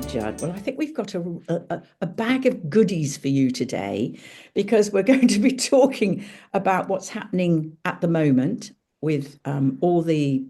Judd. Well, I think we've got a bag of goodies for you today because we're going to be talking about what's happening at the moment with all the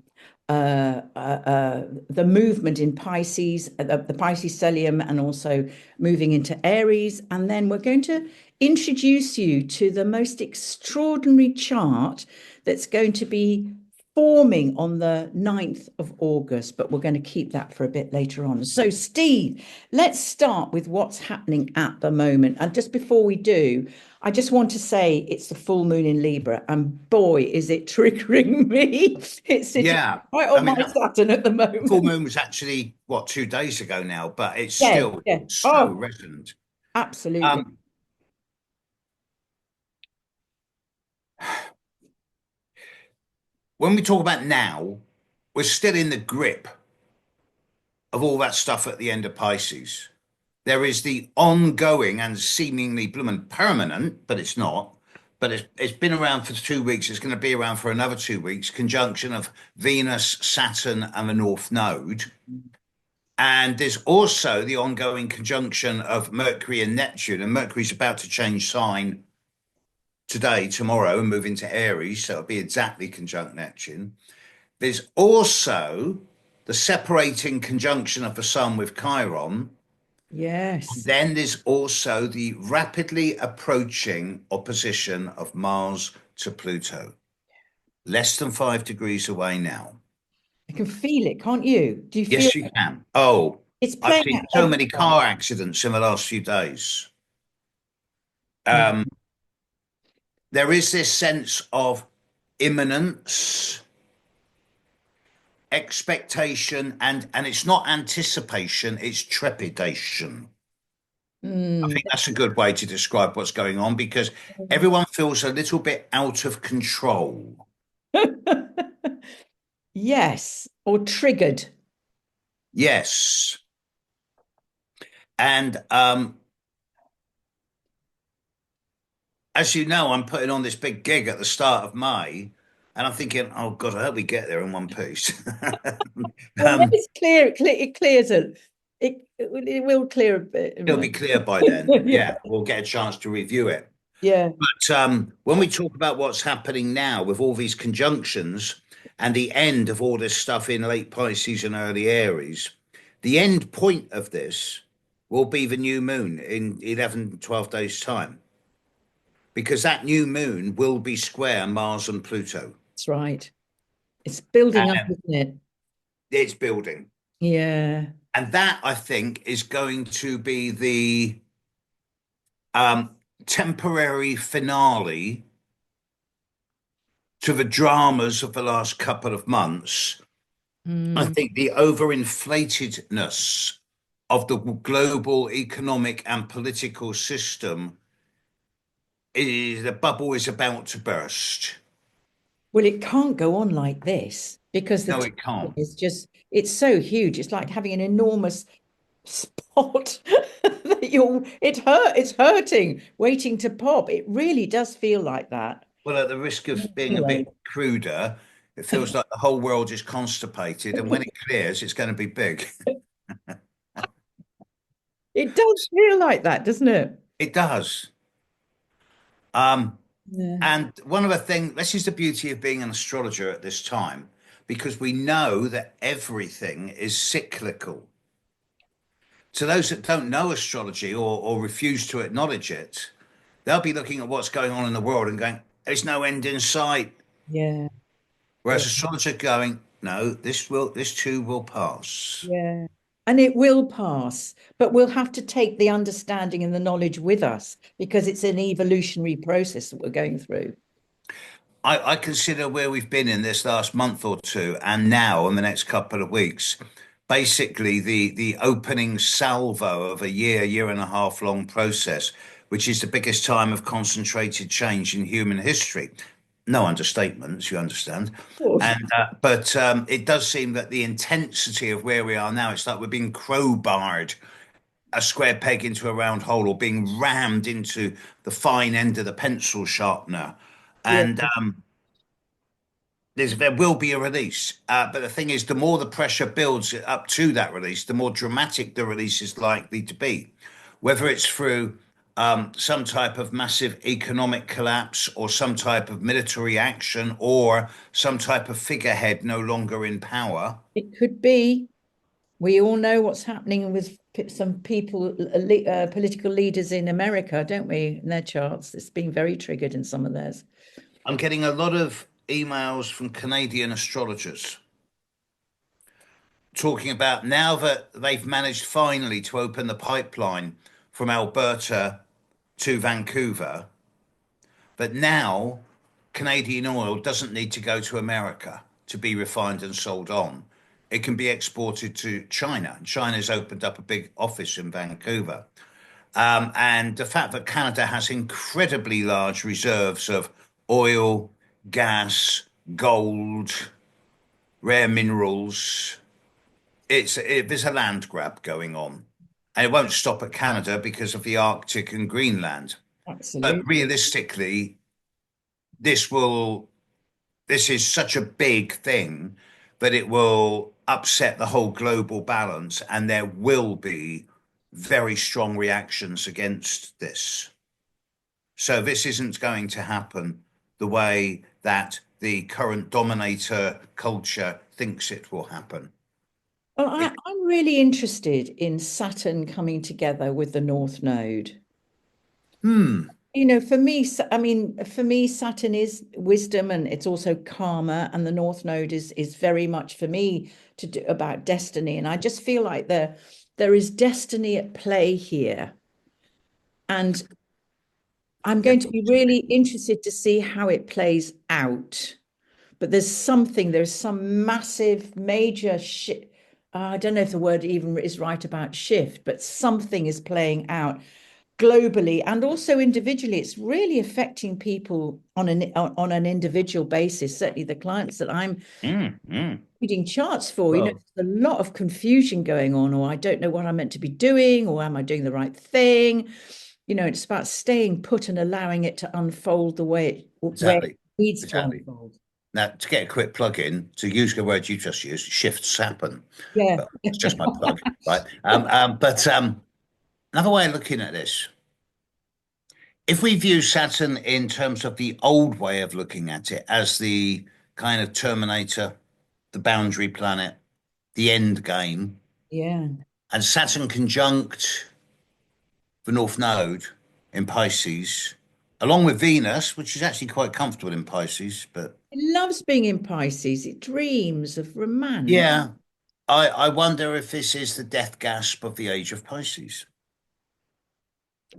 movement in Pisces, the Pisces stellium, and also moving into Aries. And then we're going to introduce you to the most extraordinary chart that's going to be forming on the 9th of August, but we're going to keep that for a bit later on. So, Steve, let's start with what's happening at the moment. And just before we do, I just want to say it's the full moon in Libra, and boy, is it triggering me. It's sitting Yeah, right I on mean, my Saturn at the the full moment. moon was actually what 2 days ago now, but it's Yeah, still yeah. so Oh, resonant. absolutely. Um, when we talk about now, we're still in the grip of all that stuff at the end of Pisces. There is the ongoing and seemingly blooming permanent, but it's not. But it's been around for 2 weeks. It's going to be around for another 2 weeks. Conjunction of Venus, Saturn, and the North Node. And there's also the ongoing conjunction of Mercury and Neptune, and Mercury's about to change sign today, tomorrow, and move into Aries, so it'll be exactly conjunct Neptune. There's also the separating conjunction of the Sun with Chiron. Yes. Then there's also the rapidly approaching opposition of Mars to Pluto, less than 5 degrees away now. I can feel it, can't you? Do you feel Yes, you can. Oh, it's I've playing seen out so many everywhere? car accidents in the last few days. Yeah. Um, there is this sense of imminence, expectation, and it's not anticipation, it's trepidation. I Mm. think that's a good way to describe what's going on because everyone feels a little bit out of control. Yes, or triggered. Yes. And as you know, I'm putting on this big gig at the start of May, and I'm thinking, oh God, I hope we get there in one piece. Well, when um, it's clear, it clears it will clear a bit. it'll be clear by then. Yeah, Yeah, we'll get a chance to review it. yeah, But when we talk about what's happening now with all these conjunctions and the end of all this stuff in late Pisces and early Aries, the end point of this will be the new moon in 11, 12 days' time, because that new moon will be square Mars and Pluto. that's right. It's building up, And isn't it? it's building. Yeah. And that, I think, is going to be the um, temporary finale to the dramas of the last couple of months. I Mm. think the overinflatedness of the global economic and political system is the bubble is about to burst. Well, it can't go on like this because the No, tension it can't. is just, it's so huge. It's like having an enormous spot that it's hurting, waiting to pop. It really does feel like that. Well, at the risk of being a Anyway, bit cruder, it feels like the whole world is constipated, and when it clears, it's going to be big. it does feel like that, doesn't it? It does. Um, Yeah. and one of the things, this is the beauty of being an astrologer at this time, because we know that everything is cyclical. To those that don't know astrology or refuse to acknowledge it, they'll be looking at what's going on in the world and going, there's no end in sight. Yeah. Yeah. Whereas astrologers going, no, this too will pass. Yeah. And it will pass, but we'll have to take the understanding and the knowledge with us because it's an evolutionary process that we're going through. I consider where we've been in this last month or two, and now in the next couple of weeks, basically the opening salvo of a year and a half long process, which is the biggest time of concentrated change in human history. No understatements, you understand. Of course. And but it does seem that the intensity of where we are now, it's like we're being crowbarred a square peg into a round hole or being rammed into the fine end of the pencil sharpener. Yeah. And there will be a release. But the thing is, the more the pressure builds up to that release, the more dramatic the release is likely to be. Whether it's through some type of massive economic collapse or some type of military action or some type of figurehead no longer in power. It could be. We all know what's happening with some people, political leaders in America, don't we? In their charts, it's been very triggered in some of theirs. I'm getting a lot of emails from Canadian astrologers talking about now that they've managed finally to open the pipeline from Alberta to Vancouver, but now Canadian oil doesn't need to go to America to be refined and sold on. It can be exported to China. China's opened up a big office in Vancouver. And the fact that Canada has incredibly large reserves of oil, gas, gold, rare minerals, there's a land grab going on. And it won't stop at Canada because of the Arctic and Greenland. But Absolutely. realistically, this will this is such a big thing that it will upset the whole global balance, and there will be very strong reactions against this. So this isn't going to happen the way that the current dominator culture thinks it will happen. Well, It, I'm really interested in Saturn coming together with the North Node. hmm, You know, for me, I mean, for me, Saturn is wisdom and it's also karma, and the North Node is very much for me to do about destiny. And I just feel like there is destiny at play here. And I'm yeah, going to be really interested to see how it plays out. But there's some massive, major shift. I don't know if the word even is right about shift, but something is playing out globally and also individually. It's really affecting people on an individual basis. Certainly, the clients that I'm mm, mm. reading charts for, Well, there's a lot of confusion going on, or I don't know what I'm meant to be doing, or am I doing the right thing? It's about staying put and allowing it to unfold the way it exactly, needs to exactly. unfold. Now, to get a quick plug in, to use the word you just used, shifts happen. Yeah. But it's just my plug, right? But another way of looking at this, if we view Saturn in terms of the old way of looking at it as the kind of terminator, the boundary planet, the end game, Yeah. and Saturn conjunct the North Node in Pisces, along with Venus, which is actually quite comfortable in Pisces, but It loves being in Pisces. It dreams of romance. yeah, I wonder if this is the death gasp of the age of Pisces.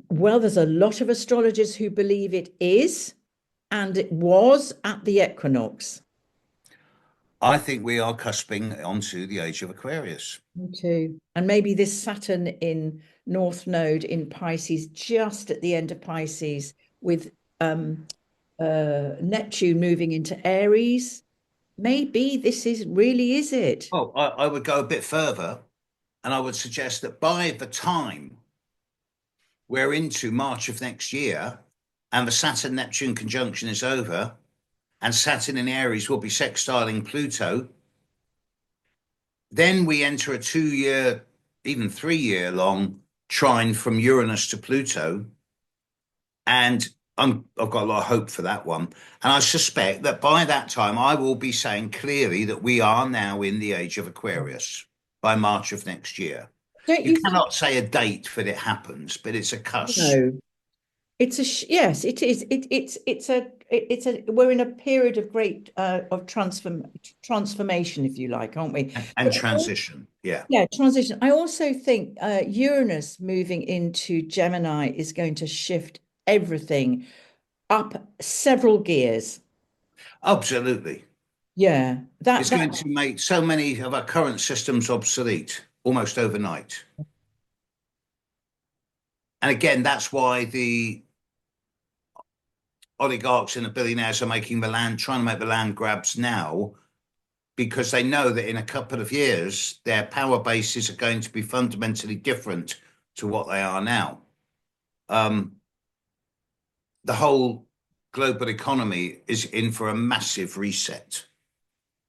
Well, there's a lot of astrologers who believe it is, and it was at the equinox. I think we are cusping onto the age of Aquarius. Me too. And maybe this Saturn in North Node in Pisces, just at the end of Pisces, with Neptune moving into Aries. Maybe this is really is it. Well, I would go a bit further and I would suggest that by the time we're into March of next year and the Saturn Neptune conjunction is over and Saturn in Aries will be sextiling Pluto, then we enter a 2 year, even 3 year long trine from Uranus to Pluto. And I've got a lot of hope for that one. And I suspect that by that time, I will be saying clearly that we are now in the age of Aquarius by March of next year. Don't You you think? cannot say a date that it happens, but it's a cusp No. It's yes, it is. We're in a period of great of transformation, if you like, aren't we? and But transition. Yeah. yeah, transition. I also think Uranus moving into Gemini is going to shift everything up several gears. Absolutely. Yeah, It's going to make so many of our current systems obsolete almost overnight. And again, that's why the oligarchs and the billionaires are making the land, trying to make the land grabs now, because they know that in a couple of years, their power bases are going to be fundamentally different to what they are now. The whole global economy is in for a massive reset.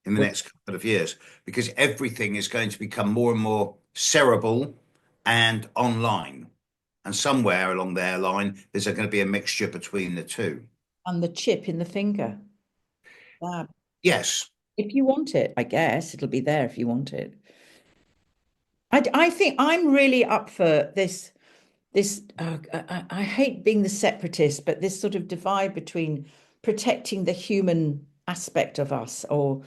in the next couple of years, because everything is going to become more and more cerebral and online. And somewhere along their line, there's going to be a mixture between the two. And the chip in the finger. Fab. Yes. If you want it, I guess it'll be there if you want it. I think I'm really up for this. I hate being the separatist, but this sort of divide between protecting the human aspect of us, or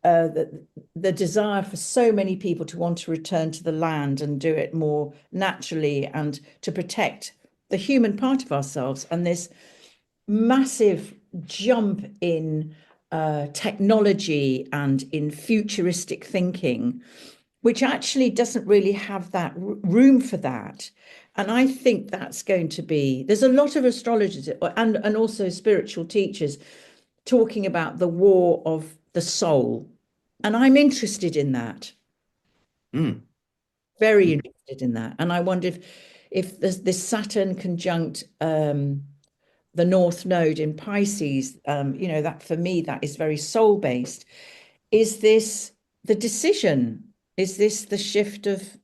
the desire for so many people to want to return to the land and do it more naturally, and to protect the human part of ourselves, and this massive jump in technology and in futuristic thinking, which actually doesn't really have that room for that. And I think that's going to be, there's a lot of astrologers and also spiritual teachers talking about the war of the soul. And I'm interested in that, Mm. very interested in that. And I wonder if this Saturn conjunct the North Node in Pisces, that for me, that is very soul based. Is this the decision? Is this the shift of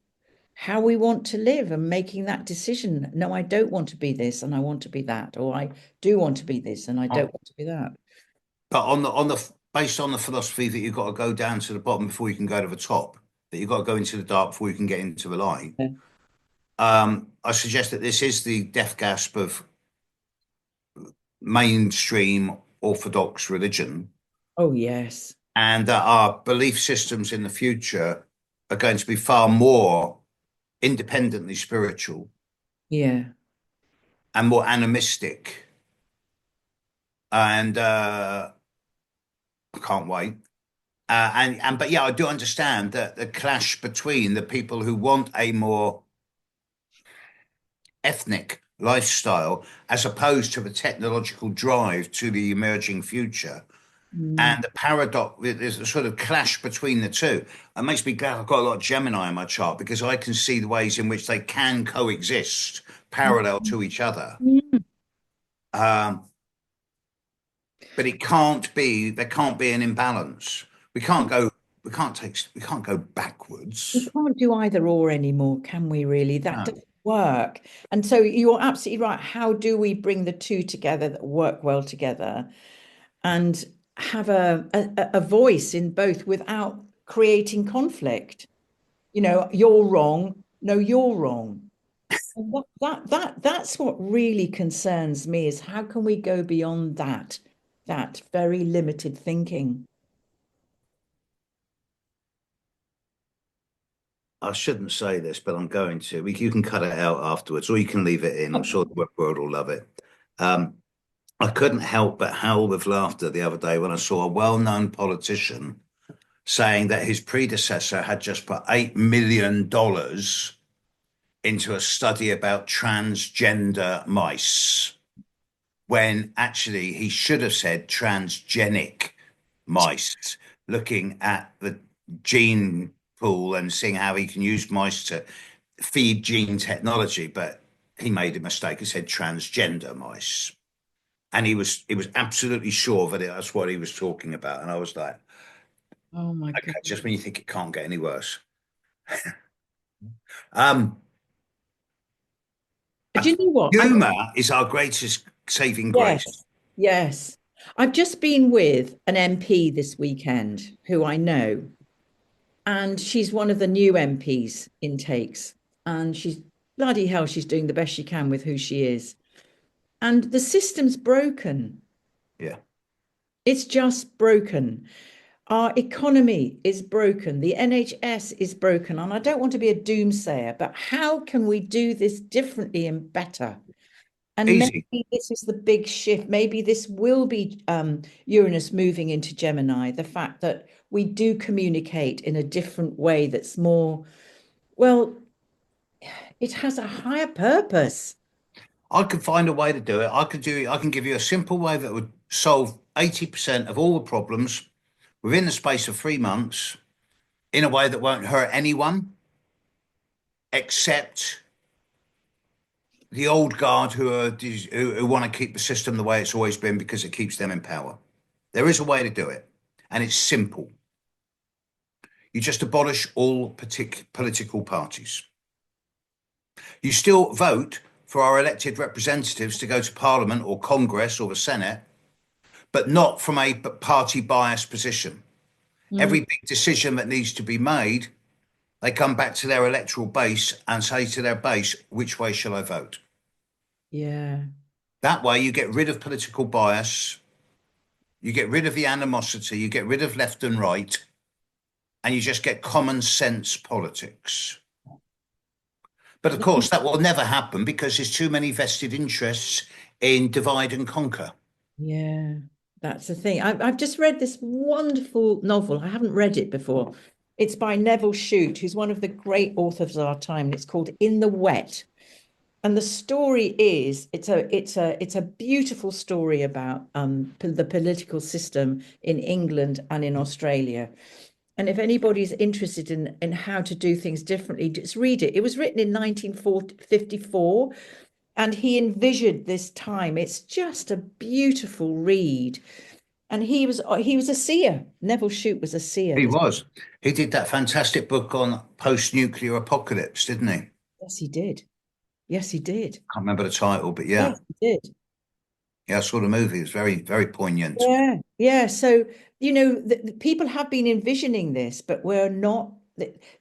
how we want to live and making that decision? No, I don't want to be this and I want to be that, or I do want to be this and I don't want to be that. But on the based on the philosophy that you've got to go down to the bottom before you can go to the top, that you've got to go into the dark before you can get into the light. Yeah. I suggest that this is the death gasp of mainstream orthodox religion, Oh, yes. and that our belief systems in the future are going to be far more independently spiritual Yeah. and more animistic. And I can't wait. But yeah, I do understand that the clash between the people who want a more ethnic lifestyle as opposed to the technological drive to the emerging future. Mm. And the paradox, there's a sort of clash between the two. It makes me glad I've got a lot of Gemini in my chart, because I can see the ways in which they can coexist parallel to each other. Mm. Um, but there can't be an imbalance. We can't go We backwards. can't do either or anymore, can we really? That No. doesn't work. And so you're absolutely right. How do we bring the two together that work well together and have a voice in both without creating conflict? You're wrong. No, you're wrong. And that's what really concerns me, is how can we go beyond that very limited thinking? I shouldn't say this, but I'm going to. You can cut it out afterwards, or you can leave it in. I'm sure the web world will love it. Um, I couldn't help but howl with laughter the other day when I saw a well-known politician saying that his predecessor had just put $8 million into a study about transgender mice, when actually he should have said transgenic mice, looking at the gene pool and seeing how he can use mice to feed gene technology. But he made a mistake. He said transgender mice. And he was absolutely sure that that's what he was talking about. And I was like, Oh my okay, just goodness. when you think it can't get any worse. Um, Do you know what? Humor is our greatest saving grace. Yes, yes. I've just been with an MP this weekend who I know, and she's one of the new MPs intakes, and she's bloody hell, she's doing the best she can with who she is. And the system's broken. Yeah. It's just broken. Our economy is broken. The NHS is broken. And I don't want to be a doomsayer, but how can we do this differently and better? And Easy. maybe this is the big shift. Maybe this will be Uranus moving into Gemini. The fact that we do communicate in a different way that's more, well, it has a higher purpose. I could find a way to do it. I can give you a simple way that would solve 80% of all the problems within the space of 3 months, in a way that won't hurt anyone except the old guard who want to keep the system the way it's always been, because it keeps them in power. There is a way to do it. and it's simple. You just abolish all political parties. You still vote for our elected representatives to go to Parliament or Congress or the Senate, but not from a party biased position. Every big decision that needs to be made, they come back to their electoral base and say to their base, which way shall I vote? Yeah. That way you get rid of political bias, you get rid of the animosity, you get rid of left and right, and you just get common sense politics. But of course, that will never happen because there's too many vested interests in divide and conquer. Yeah, that's the thing. I've just read this wonderful novel. I haven't read it before. It's by Neville Shute, who's one of the great authors of our time. And it's called In the Wet. And the story is it's a beautiful story about the political system in England and in Australia. And if anybody's interested in how to do things differently, just read it. It was written in 1954, and he envisioned this time. It's just a beautiful read. And he was a seer. Neville Shute was a seer. He was. He did that fantastic book on post-nuclear apocalypse, didn't he? Yes, he did. Yes, he did. Can't remember the title, but yeah. Yes, he did. Yeah, I saw the movie. It was very, very poignant. Yeah, yeah. So, the people have been envisioning this, but we're not.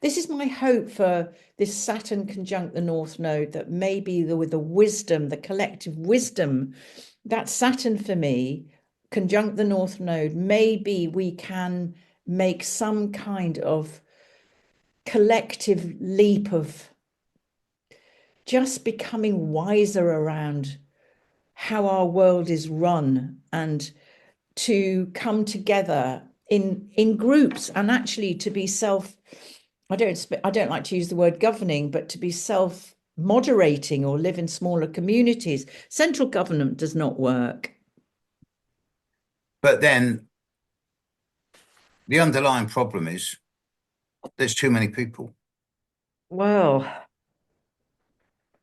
This is my hope for this Saturn conjunct the North Node, that maybe with the wisdom, the collective wisdom, that Saturn for me, conjunct the North Node, maybe we can make some kind of collective leap of just becoming wiser around how our world is run, and to come together in groups, and actually to be I don't like to use the word governing, but to be self moderating or live in smaller communities. Central government does not work. But then the underlying problem is there's too many people. Well,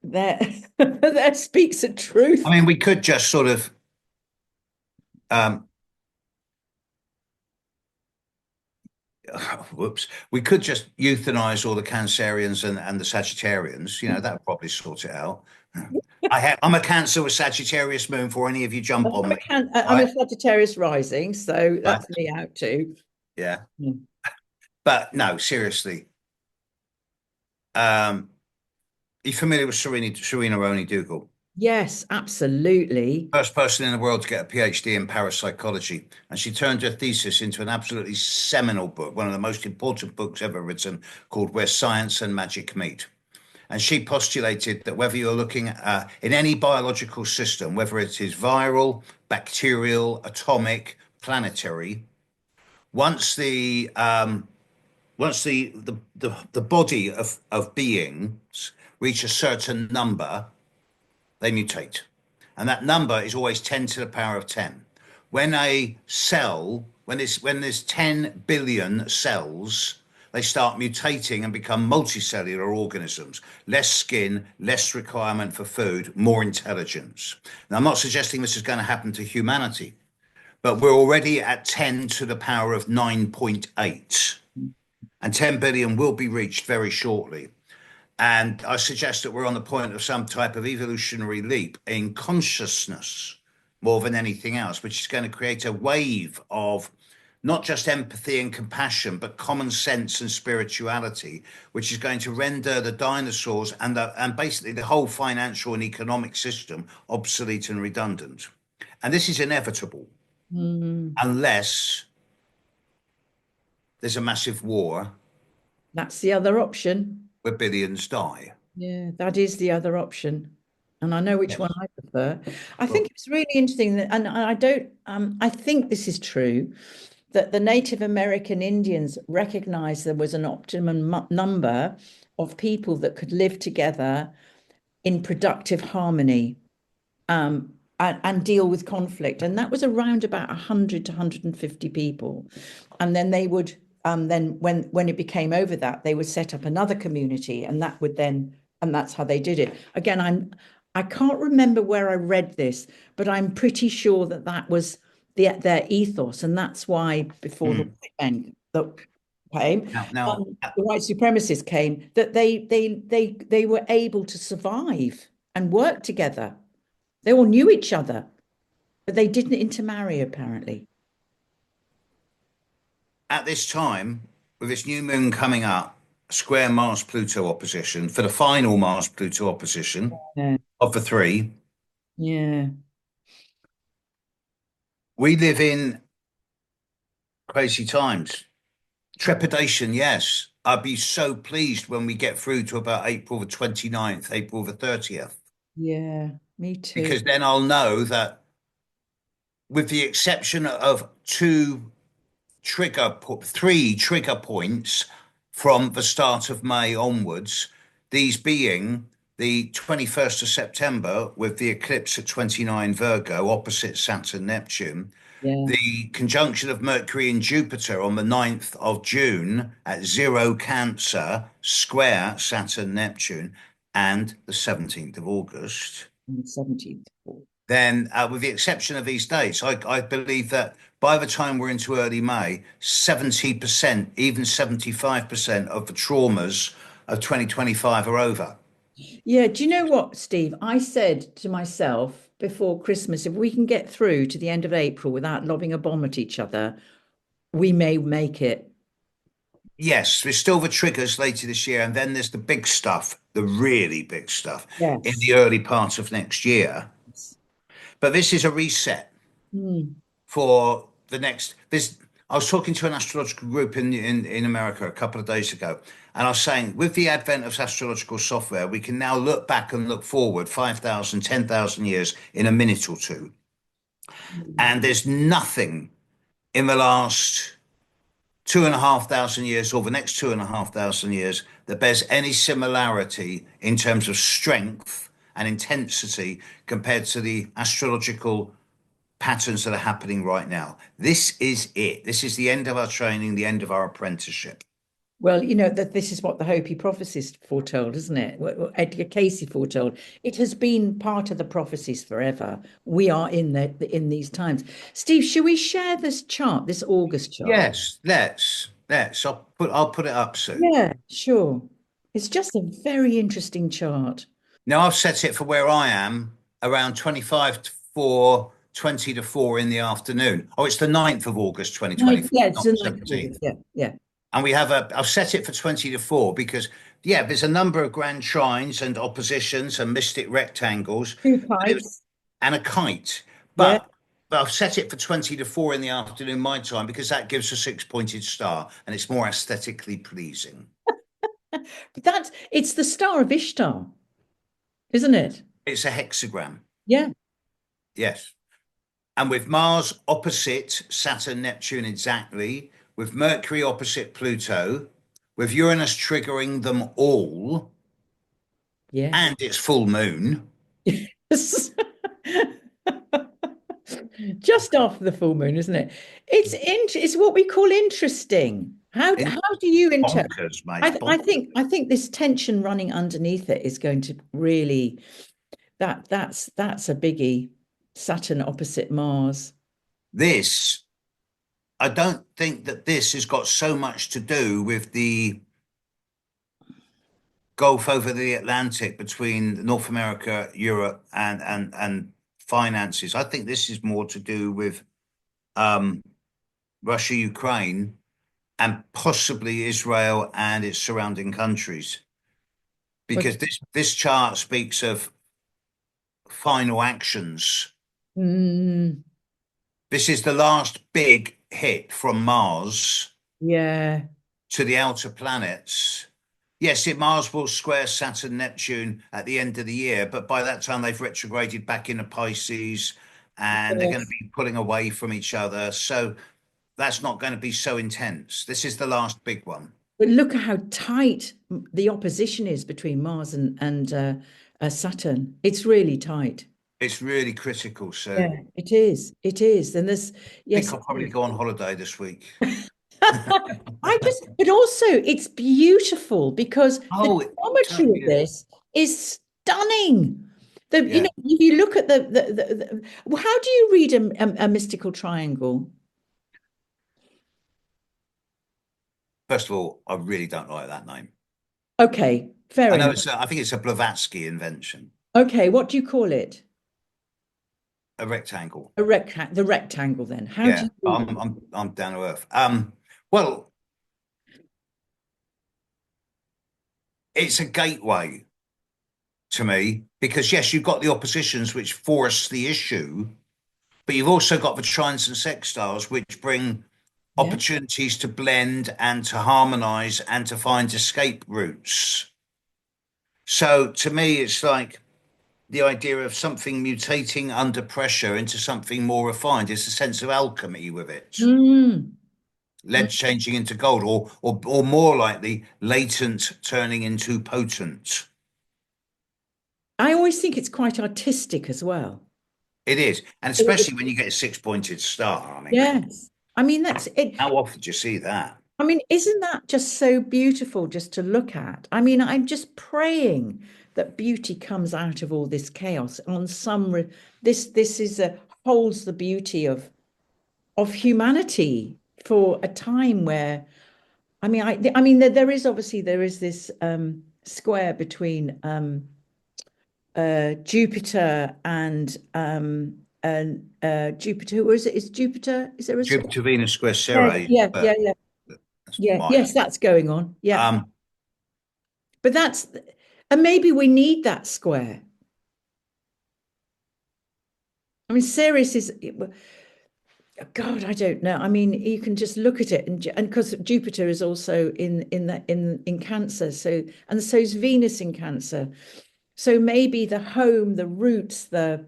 that that speaks the truth. I mean, we could just sort of we could just euthanize all the Cancerians and the Sagittarians. That would probably sort it out. I'm a Cancer with Sagittarius moon, for any of you jump on me. I'm a Sagittarius rising, so that's Right. me out too. Yeah. Mm. But no, seriously. Are you familiar with Serena Roney Dougal? Yes, absolutely. First person in the world to get a PhD in parapsychology. And she turned her thesis into an absolutely seminal book, one of the most important books ever written, called Where Science and Magic Meet. And she postulated that whether you're looking at in any biological system, whether it is viral, bacterial, atomic, planetary, once the body of beings reach a certain number, they mutate. And that number is always 10 to the power of 10. When a cell, when there's 10 billion cells, they start mutating and become multicellular organisms. Less skin, less requirement for food, more intelligence. Now, I'm not suggesting this is going to happen to humanity, but we're already at 10 to the power of 9.8. And 10 billion will be reached very shortly. And I suggest that we're on the point of some type of evolutionary leap in consciousness more than anything else, which is going to create a wave of not just empathy and compassion, but common sense and spirituality, which is going to render the dinosaurs and basically the whole financial and economic system obsolete and redundant. And this is inevitable unless there's a massive war. That's the other option. Where billions die. Yeah, that is the other option. And I know which one I prefer. I think it's really interesting that, and I think this is true, that the Native American Indians recognized there was an optimum number of people that could live together in productive harmony, and deal with conflict. And that was around about 100 to 150 people. And then they would, then when it became over that, they would set up another community, and that would then, and that's how they did it. Again, I can't remember where I read this, but I'm pretty sure that was their ethos, and that's why before the Mm. white men that came, Now, the white supremacists came, that they were able to survive and work together. They all knew each other, but they didn't intermarry apparently. at this time, with this new moon coming up, square Mars-Pluto opposition, for the final Mars-Pluto opposition Yeah, of the three, yeah, we live in crazy times. Trepidation, yes. I'd be so pleased when we get through to about April the 29th, April the 30th, yeah. Me too. because then I'll know that, with the exception of three trigger points from the start of May onwards, these being the 21st of September with the eclipse at 29 Virgo opposite Saturn Neptune, Yeah, the conjunction of Mercury and Jupiter on the 9th of June at 0 Cancer square Saturn Neptune, and the 17th of August. on the 17th. Then, with the exception of these dates, I believe that by the time we're into early May, 70%, even 75% of the traumas of 2025 are over. Yeah, do you know what, Steve? I said to myself before Christmas, if we can get through to the end of April without lobbing a bomb at each other, we may make it. Yes, there's still the triggers later this year, and then there's the big stuff, the really big stuff in Yes. the early part of next year. But this is a reset Mm, for the next. This I was talking to an astrological group in America a couple of days ago, and I was saying, with the advent of astrological software, we can now look back and look forward 5,000, 10,000 years in a minute or two. mm. And there's nothing in the last 2,500 years or the next 2,500 years that bears any similarity in terms of strength and intensity compared to the astrological patterns that are happening right now. This is it. This is the end of our training, the end of our apprenticeship. Well, that this is what the Hopi prophecies foretold, isn't it? What Edgar Casey foretold. It has been part of the prophecies forever. We are in these times. Steve, should we share this chart, this August chart? Yes, let's. I'll put it up soon. Yeah, sure. It's just a very interesting chart. Now I've set it for where I am around 25 to 4, 20 to 4 in the afternoon. Oh, it's the 9th of August, Right, 2024, yeah, it's not the the 9th of 17th. August. Yeah, yeah. And I've set it for 20 to 4 because, yeah, there's a number of grand trines and oppositions and mystic rectangles, Two but kites. and a kite. Yeah. But I've set it for 20 to 4 in the afternoon, my time, because that gives a six-pointed star and it's more aesthetically pleasing. But it's the Star of Ishtar, isn't it? It's a hexagram. Yeah. Yes. And with Mars opposite Saturn, Neptune exactly, with Mercury opposite Pluto, with Uranus triggering them all, Yes. and its full moon. Just after the full moon, isn't it? It's what we call interesting. How do you interpret? Bonkers, mate. I think this tension running underneath it is going to really that's a biggie. Saturn opposite Mars. This, I don't think that this has got so much to do with the gulf over the Atlantic between North America, Europe, and finances. I think this is more to do with um, Russia, Ukraine, and possibly Israel and its surrounding countries, But because this chart speaks of final actions. mm, This is the last big hit from Mars yeah, to the outer planets. Yes, Mars will square Saturn, Neptune at the end of the year, but by that time they've retrograded back into Pisces and they're going to yes. be pulling away from each other. So that's not going to be so intense. This is the last big one. But look at how tight the opposition is between Mars and Saturn. It's really tight. It's really critical. So Yeah, it is. It is. And there's I think yes. I'll probably go on holiday this week. But also it's beautiful because the Oh, it geometry totally of is. this is stunning. Yeah. If you look at well, how do you read a mystical triangle? First of all, I really don't like that name. Okay, fair I know enough. it's, I think it's a Blavatsky invention, Okay, what do you call it? a rectangle. The rectangle then. How do Yeah, you read I'm it? I'm I'm down to earth. Well, it's a gateway to me because yes, you've got the oppositions which force the issue, but you've also got the trines and sextiles which bring Yeah. opportunities to blend and to harmonize and to find escape routes. So to me, it's like the idea of something mutating under pressure into something more refined. It's a sense of alchemy with it. Mm. Mm. Lead changing into gold, or more likely, latent turning into potent. I always think it's quite artistic as well. It is, and especially when you get a six-pointed star. I mean, come on. Yes. I mean, that's it. How often do you see that? I mean, isn't that just so beautiful just to look at? I mean, I'm just praying that beauty comes out of all this chaos on this is a holds the beauty of humanity for a time where I mean there is obviously there is this square between Jupiter and Jupiter. Who is it? Is Jupiter? Is there a square? Jupiter, Venus square Yeah, Ceres, yeah, but yeah, yeah, that's yeah. mine. Yes, that's going on. Yeah, Um, but that's and maybe we need that square. I mean, Ceres is God. I don't know. I mean, you can just look at it, and because Jupiter is also in Cancer, so and so is Venus in Cancer. So maybe the home, the roots, the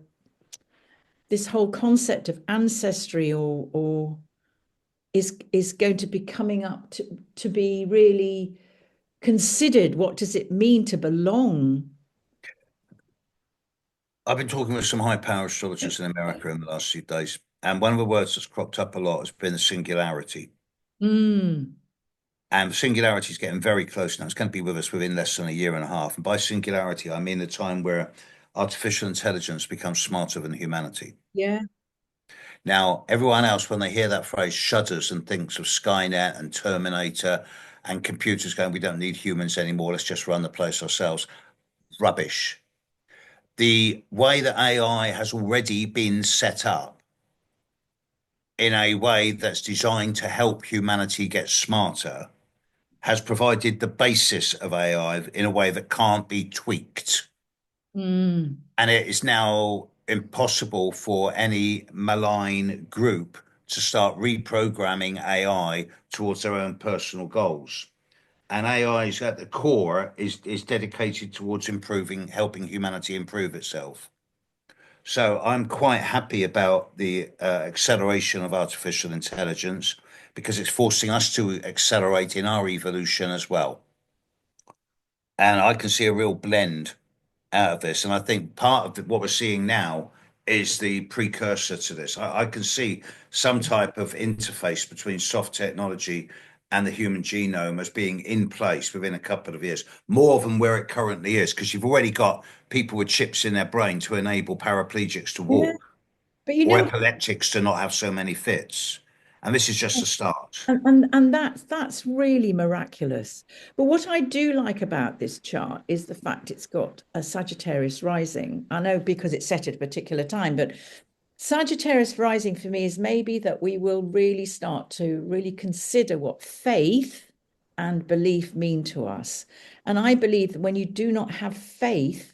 this whole concept of ancestry or is going to be coming up to be really considered. What does it mean to belong? I've been talking with some high-power astrologers in America in the last few days, and one of the words that's cropped up a lot has been the singularity. Mm, And the singularity is getting very close now. It's going to be with us within less than a year and a half. And by singularity, I mean the time where artificial intelligence becomes smarter than humanity. yeah. Now, everyone else, when they hear that phrase, shudders and thinks of Skynet and Terminator and computers going, we don't need humans anymore. Let's just run the place ourselves. Rubbish. The way that AI has already been set up in a way that's designed to help humanity get smarter has provided the basis of AI in a way that can't be tweaked. Mm, And it is now impossible for any malign group to start reprogramming AI towards their own personal goals. And AI is at the core is dedicated towards improving, helping humanity improve itself. So I'm quite happy about the acceleration of artificial intelligence because it's forcing us to accelerate in our evolution as well. And I can see a real blend out of this. And I think part of what we're seeing now is the precursor to this. I can see some type of interface between soft technology and the human genome as being in place within a couple of years, more than where it currently is, because you've already got people with chips in their brain to enable paraplegics to yeah. walk But you or know, epileptics to not have so many fits. And this is just a start. and that's really miraculous. But what I do like about this chart is the fact it's got a Sagittarius rising. I know because it's set at a particular time, but Sagittarius rising for me is maybe that we will really start to really consider what faith and belief mean to us. And I believe that when you do not have faith,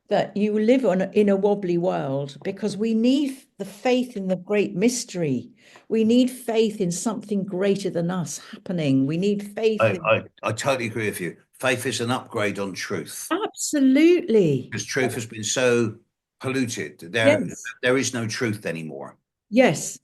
that you live in a wobbly world because we need the faith in the great mystery. We need faith in something greater than us happening. We need faith in I totally agree with you. Faith is an upgrade on truth absolutely. because truth has been so polluted. Yes. There is no truth anymore. Yes.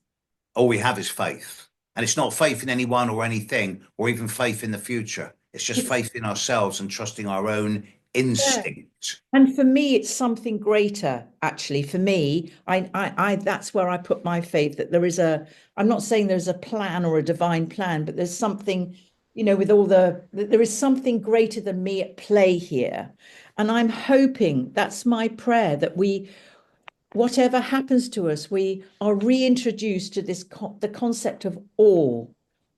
All we have is faith. And it's not faith in anyone or anything, or even faith in the future. It's just It's faith in ourselves and trusting our own yeah. instinct. And for me, it's something greater, actually. For me, that's where I put my faith that there is I'm not saying there's a plan or a divine plan, but there's something, with all there is something greater than me at play here. And I'm hoping, that's my prayer, that we, whatever happens to us, we are reintroduced to this the concept of awe,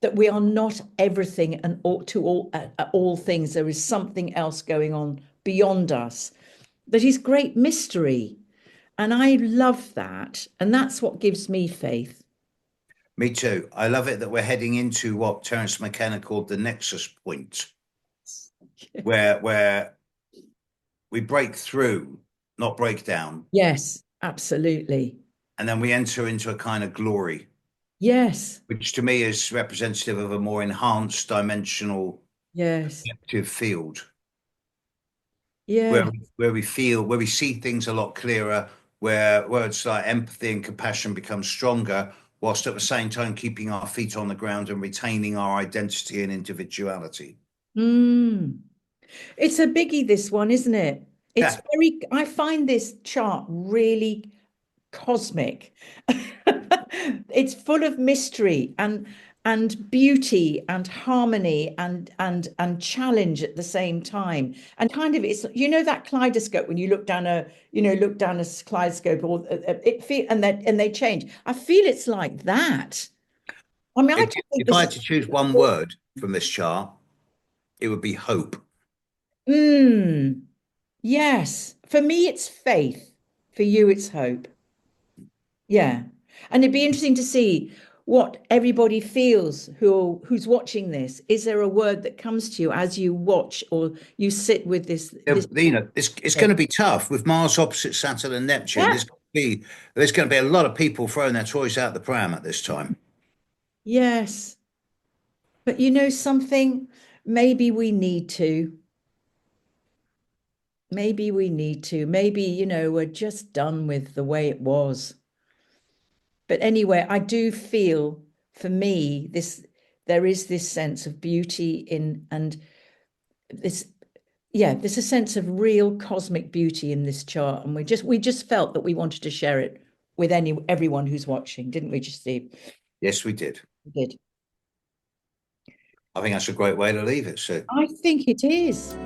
that we are not everything and all things. There is something else going on beyond us that is great mystery. And I love that. And that's what gives me faith. Me too. I love it that we're heading into what Terence McKenna called the nexus point, where we break through, not break down. Yes, absolutely. And then we enter into a kind of glory, Yes, which to me is representative of a more enhanced dimensional yes, objective field, yeah. where we see things a lot clearer, where words like empathy and compassion become stronger, whilst at the same time keeping our feet on the ground and retaining our identity and individuality. Mm. It's a biggie, this one, isn't it? It's Yeah, very, I find this chart really cosmic. It's full of mystery and beauty and harmony and challenge at the same time. And kind of it's that kaleidoscope when you look down a kaleidoscope or it feel and they change. I feel it's like that. I mean, I don't think if I this had to choose one word from this chart, it would be hope. mm, yes. For me, it's faith. For you, it's hope. Yeah. And it'd be interesting to see what everybody feels who's watching this. Is there a word that comes to you as you watch or you sit with this? It's going to be tough with Mars opposite Saturn and Neptune. Yeah. There's going to be a lot of people throwing their toys out the pram at this time. Yes. But you know something? Maybe we need to. Maybe we need to. Maybe, we're just done with the way it was. But anyway, I do feel for me, there is this sense of beauty in and this there's a sense of real cosmic beauty in this chart, and we just felt that we wanted to share it with everyone who's watching, didn't we, Steve? Yes, we did. We did. I think that's a great way to leave it, Sue. I think it is.